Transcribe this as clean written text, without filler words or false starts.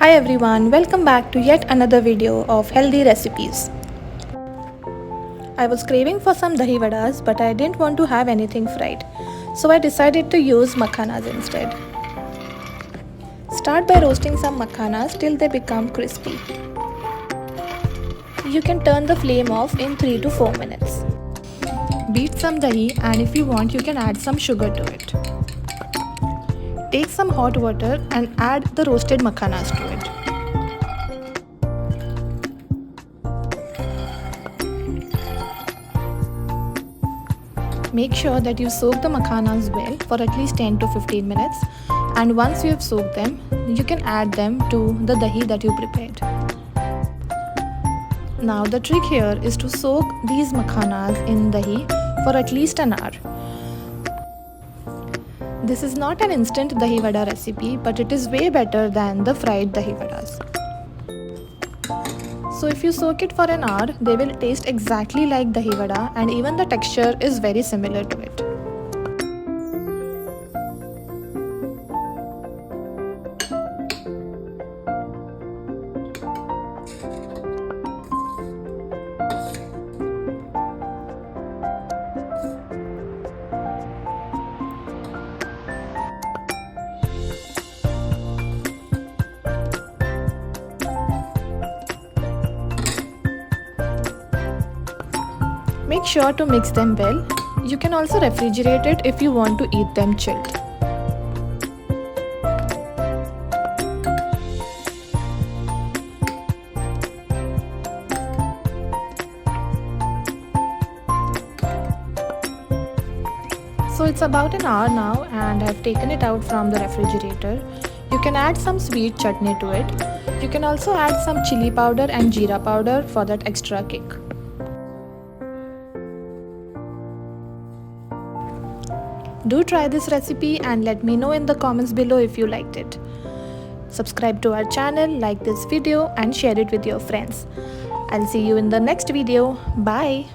Hi everyone, welcome back to yet another video of healthy recipes. I was craving for some dahi vadas but I didn't want to have anything fried. So I decided to use makhanas instead. Start by roasting some makhanas till they become crispy. You can turn the flame off in 3 to 4 minutes. Beat some dahi and if you want you can add some sugar to it. Take some hot water and add the roasted makhanas to it. Make sure that you soak the makhanas well for at least 10 to 15 minutes, and once you have soaked them, you can add them to the dahi that you prepared. Now the trick here is to soak these makhanas in dahi for at least an hour. This is not an instant dahi vada recipe, but it is way better than the fried dahi vadas. So if you soak it for an hour, they will taste exactly like dahi vada and even the texture is very similar to it. Make sure to mix them well. You can also refrigerate it if you want to eat them chilled. So it's about an hour now and I've taken it out from the refrigerator. You can add some sweet chutney to it. You can also add some chili powder and jeera powder for that extra kick. Do try this recipe and let me know in the comments below if you liked it. Subscribe to our channel, like this video and share it with your friends. I'll see you in the next video. Bye.